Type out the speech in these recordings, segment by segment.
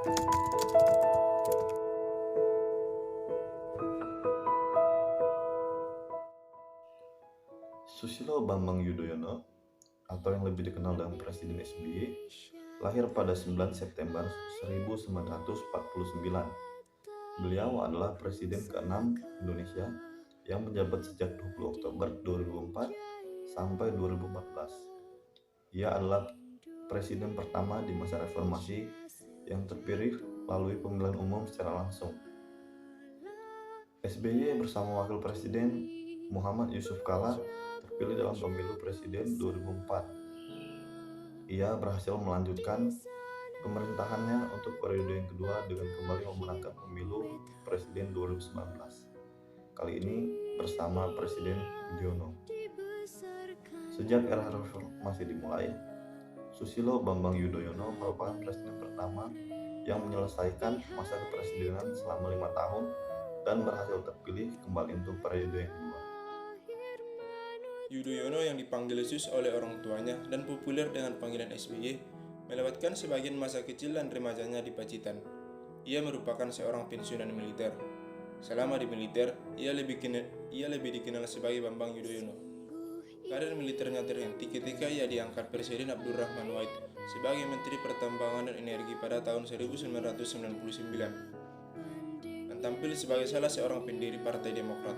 Susilo Bambang Yudhoyono atau yang lebih dikenal dengan Presiden SBY lahir pada 9 September 1949. Beliau adalah Presiden ke-6 Indonesia yang menjabat sejak 20 Oktober 2004 sampai 2014. Ia adalah Presiden pertama di masa reformasi yang terpilih melalui pemilihan umum secara langsung. SBY bersama Wakil Presiden Muhammad Yusuf Kala terpilih dalam pemilu presiden 2004. Ia berhasil melanjutkan pemerintahannya untuk periode yang kedua dengan kembali memenangkan pemilu presiden 2019. Kali ini bersama Presiden Yudhoyono. Sejak era reformasi dimulai, Susilo Bambang Yudhoyono merupakan presiden pertama yang menyelesaikan masa kepresidenan selama 5 tahun dan berhasil terpilih kembali untuk periode yang kedua. Yudhoyono yang dipanggil Sus oleh orang tuanya dan populer dengan panggilan SBY, melewatkan sebagian masa kecil dan remajanya di Pacitan. Ia merupakan seorang pensiunan militer. Selama di militer, ia lebih dikenal sebagai Bambang Yudhoyono. Karir militernya terhenti ketika ia diangkat Presiden Abdurrahman Wahid sebagai Menteri Pertambangan dan Energi pada tahun 1999 dan tampil sebagai salah seorang pendiri Partai Demokrat.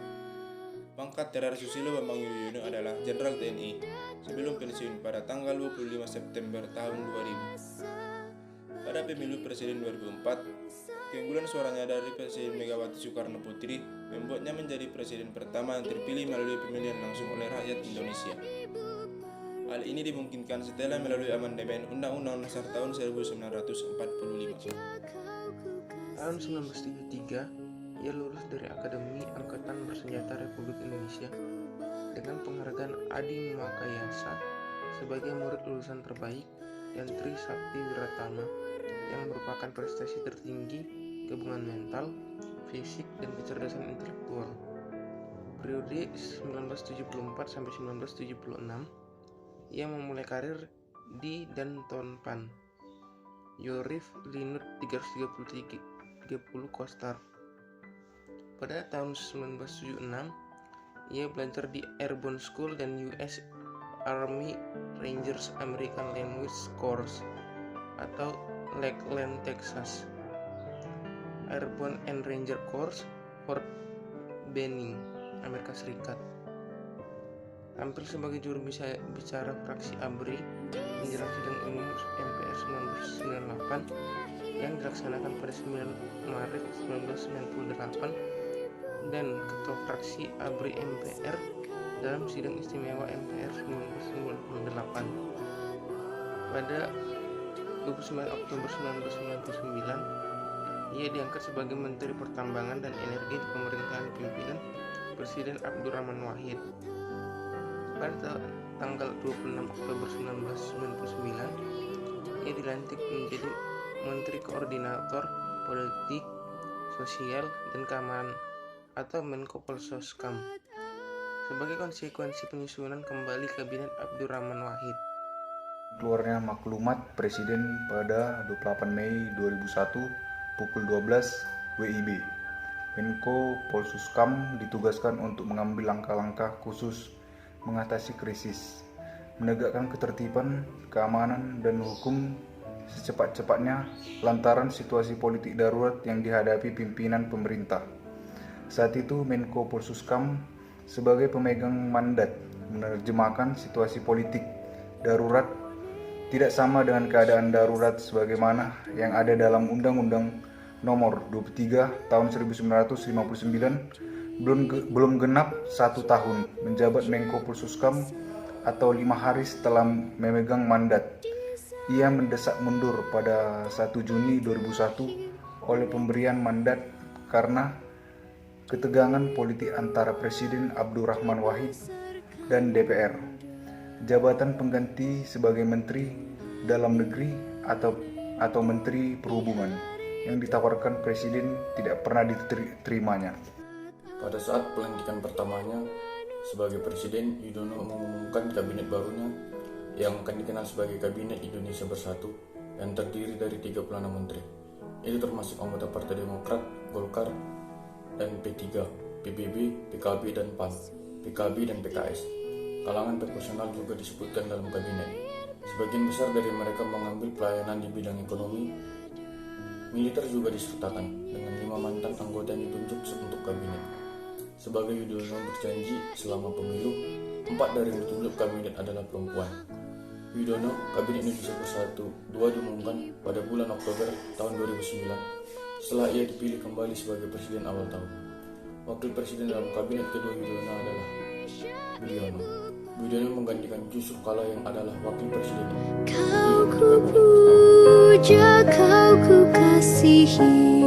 Pangkat terakhir Susilo Bambang Yudhoyono adalah Jenderal TNI sebelum pensiun pada tanggal 25 September tahun 2000. Pada pemilu presiden 2004, keunggulan suaranya dari Presiden Megawati Soekarno Putri membuatnya menjadi presiden pertama yang terpilih melalui pemilihan langsung oleh rakyat Indonesia. Hal ini dimungkinkan setelah melalui amandemen Undang-Undang Dasar tahun 1945. Tahun 1973, ia lulus dari Akademi Angkatan Bersenjata Republik Indonesia dengan penghargaan Adi Makayasa sebagai murid lulusan terbaik dan Tri Sakti Wiratama yang merupakan prestasi tertinggi gabungan mental, fisik, dan kecerdasan intelektual. Periode 1974 sampai 1976, ia memulai karir di Dantonpan, Yorif Linut 330 Kostar. Pada tahun 1976, ia belajar di Airborne School dan US Army Rangers American Language Course atau Lakeland, Texas. Airborne and Ranger Course, Fort Benning, Amerika Serikat. Tampil sebagai juru bicara fraksi ABRI menjelang sidang umum MPR 1998 yang dilaksanakan pada 9 Maret 1998 dan Ketua Fraksi ABRI MPR dalam Sidang Istimewa MPR 1998. Pada 29 Oktober 1999, ia diangkat sebagai Menteri Pertambangan dan Energi di pemerintahan pimpinan Presiden Abdurrahman Wahid. Pada tanggal 26 Oktober 1999, ia dilantik menjadi Menteri Koordinator Politik, Sosial, dan Keamanan atau Menko Polsoskam sebagai konsekuensi penyusunan kembali Kabinet Abdurrahman Wahid. Keluarnya maklumat Presiden pada 28 Mei 2001 pukul 12 WIB. Menko Polsuskam ditugaskan untuk mengambil langkah-langkah khusus mengatasi krisis, menegakkan ketertiban, keamanan, dan hukum secepat-cepatnya lantaran situasi politik darurat yang dihadapi pimpinan pemerintah. Saat itu Menko Polsuskam sebagai pemegang mandat menerjemahkan situasi politik darurat tidak sama dengan keadaan darurat sebagaimana yang ada dalam Undang-Undang Nomor 23 Tahun 1959. Belum genap 1 tahun menjabat Menko Polsuskam atau 5 hari setelah memegang mandat. Ia mendesak mundur pada 1 Juni 2001 oleh pemberian mandat karena ketegangan politik antara Presiden Abdurrahman Wahid dan DPR. Jabatan pengganti sebagai Menteri Dalam Negeri atau Menteri Perhubungan yang ditawarkan Presiden tidak pernah diterimanya. Pada saat pelantikan pertamanya sebagai Presiden, Yudhoyono mengumumkan kabinet barunya yang akan dikenal sebagai Kabinet Indonesia Bersatu yang terdiri dari 36 menteri. Itu termasuk anggota Partai Demokrat, Golkar, dan P3, PBB, PKB, dan PAN, PKB, dan PKS. Kalangan profesional juga disebutkan dalam kabinet. Sebagian besar dari mereka mengambil pelayanan di bidang ekonomi. Militer juga disertakan, dengan 5 mantan anggota yang ditunjuk untuk kabinet. Sebagai Yudhoyono berjanji selama pemilu, 4 dari yang ditunjuk kabinet adalah perempuan. Yudhoyono, Kabinet Indonesia Bersatu 2 diumumkan pada bulan Oktober tahun 2009 setelah ia dipilih kembali sebagai presiden awal tahun. Wakil presiden dalam kabinet kedua Yudhoyono adalah Budiono. Budiono menggantikan Yusuf Kala yang adalah wakil presiden. Kau ku puja, kau ku kasihi.